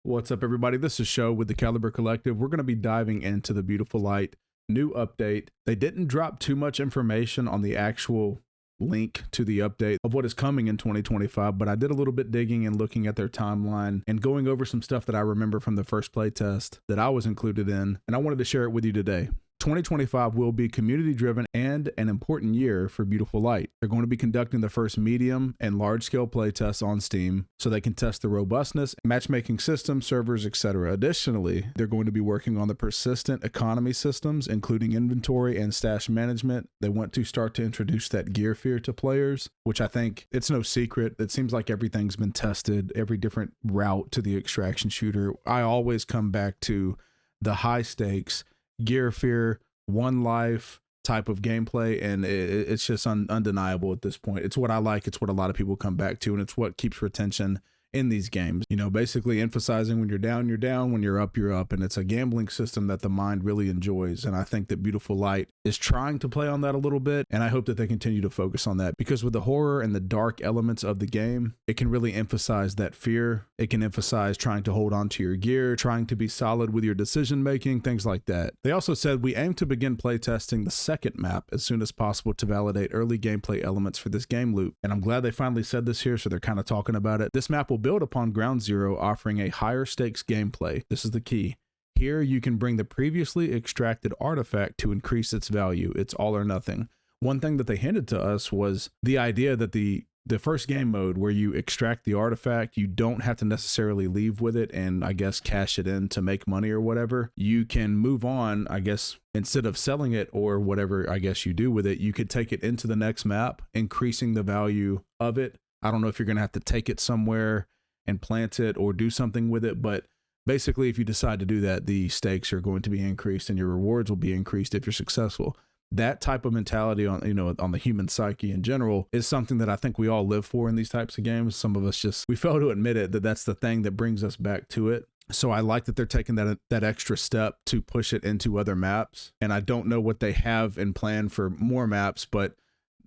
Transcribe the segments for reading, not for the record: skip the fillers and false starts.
What's up, everybody? This is Show with the Caliber Collective. We're going to be diving into the Beautiful Light new update. They didn't drop too much information on the actual link to the update of what is coming in 2025, but I did a little bit digging and looking at their timeline and going over some stuff that I remember from the first playtest that I was included in, and I wanted to share it with you today. 2025 will be community-driven and an important year for Beautiful Light. They're going to be conducting the first medium and large-scale playtests on Steam so they can test the robustness, matchmaking systems, servers, etc. Additionally, they're going to be working on the persistent economy systems, including inventory and stash management. They want to start to introduce that gear fear to players, which I think it's no secret. It seems like everything's been tested, every different route to the extraction shooter. I always come back to the high stakes gear fear, one life type of gameplay, and it's just undeniable at this point. It's what I like, it's what a lot of people come back to, and it's what keeps retention in these games. You know, basically emphasizing when you're down, when you're up, and it's a gambling system that the mind really enjoys. And I think that Beautiful Light is trying to play on that a little bit, and I hope that they continue to focus on that, because with the horror and the dark elements of the game, it can really emphasize that fear. It can emphasize trying to hold on to your gear, trying to be solid with your decision making, things like that. They also said, we aim to begin playtesting the second map as soon as possible to validate early gameplay elements for this game loop. And I'm glad they finally said this here, so they're kind of talking about it. This map will build upon Ground Zero, offering a higher stakes gameplay. This is the key. Here you can bring the previously extracted artifact to increase its value. It's all or nothing. One thing that they hinted to us was the idea that the first game mode where you extract the artifact, you don't have to necessarily leave with it and I guess cash it in to make money or whatever. You can move on, I guess, instead of selling it or whatever I guess you do with it, you could take it into the next map, increasing the value of it. I don't know if you're going to have to take it somewhere and plant it or do something with it, but basically if you decide to do that, the stakes are going to be increased and your rewards will be increased if you're successful. That type of mentality on the human psyche in general is something that I think we all live for in these types of games. Some of us we fail to admit it, that's the thing that brings us back to it. So I like that they're taking that extra step to push it into other maps. And I don't know what they have in plan for more maps, but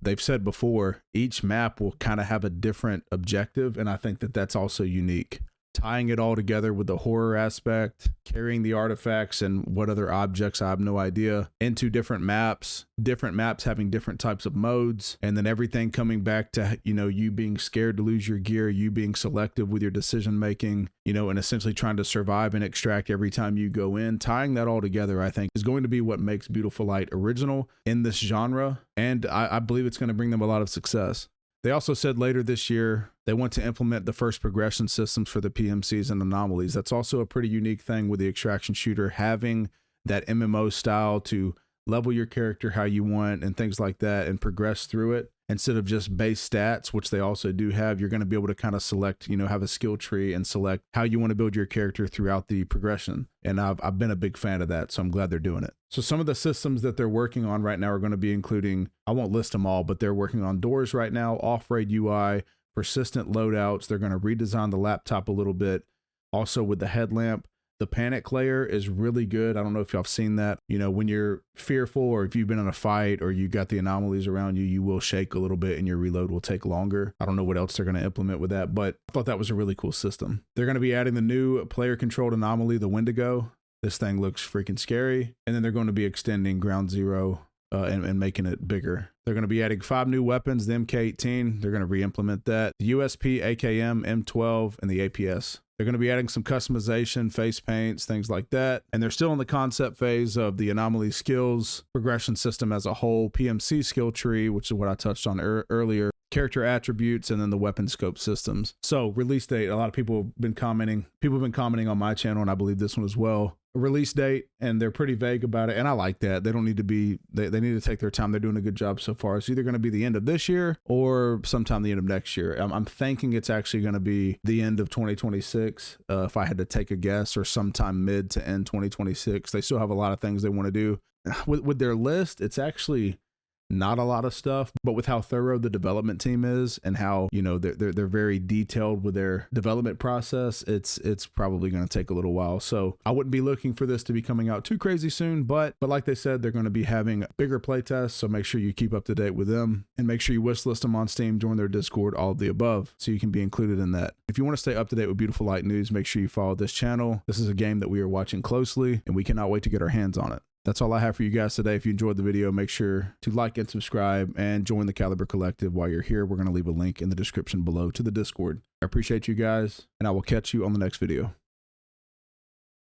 they've said before, each map will kind of have a different objective. And I think that that's also unique. Tying it all together with the horror aspect, carrying the artifacts and what other objects, I have no idea, into different maps having different types of modes, and then everything coming back to, you being scared to lose your gear, you being selective with your decision making, and essentially trying to survive and extract every time you go in. Tying that all together, I think, is going to be what makes Beautiful Light original in this genre, and I believe it's going to bring them a lot of success. They also said later this year, they want to implement the first progression systems for the PMCs and anomalies. That's also a pretty unique thing with the extraction shooter, having that MMO style to level your character how you want and things like that and progress through it. Instead of just base stats, which they also do have, you're going to be able to kind of select, have a skill tree and select how you want to build your character throughout the progression. And I've been a big fan of that, so I'm glad they're doing it. So some of the systems that they're working on right now are going to be including, I won't list them all, but they're working on doors right now, off-raid UI, persistent loadouts. They're going to redesign the laptop a little bit. Also with the headlamp. The panic layer is really good. I don't know if y'all have seen that. When you're fearful or if you've been in a fight or you got the anomalies around you, you will shake a little bit and your reload will take longer. I don't know what else they're going to implement with that, but I thought that was a really cool system. They're going to be adding the new player-controlled anomaly, the Wendigo. This thing looks freaking scary. And then they're going to be extending Ground Zero and making it bigger. They're going to be adding 5 new weapons, the MK18. They're going to re-implement that. The USP, AKM, M12, and the APS. They're going to be adding some customization, face paints, things like that. And they're still in the concept phase of the anomaly skills, progression system as a whole, PMC skill tree, which is what I touched on earlier, character attributes, and then the weapon scope systems. So release date, a lot of people have been commenting on my channel, and I believe this one as well. A release date, and they're pretty vague about it, and I like that. They don't need to be, they need to take their time. They're doing a good job so far. It's either going to be the end of this year or sometime the end of next year. I'm thinking it's actually going to be the end of 2026, if I had to take a guess, or sometime mid to end 2026. They still have a lot of things they want to do. With their list, it's actually not a lot of stuff, but with how thorough the development team is and how, you know, they're very detailed with their development process, it's probably going to take a little while. So I wouldn't be looking for this to be coming out too crazy soon, but like they said, they're going to be having bigger playtests, so make sure you keep up to date with them and make sure you wishlist them on Steam, join their Discord, all of the above, so you can be included in that. If you want to stay up to date with Beautiful Light news, make sure you follow this channel. This is a game that we are watching closely and we cannot wait to get our hands on it. That's all I have for you guys today. If you enjoyed the video, make sure to like and subscribe and join the Caliber Collective. While you're here, we're going to leave a link in the description below to the Discord. I appreciate you guys, and I will catch you on the next video.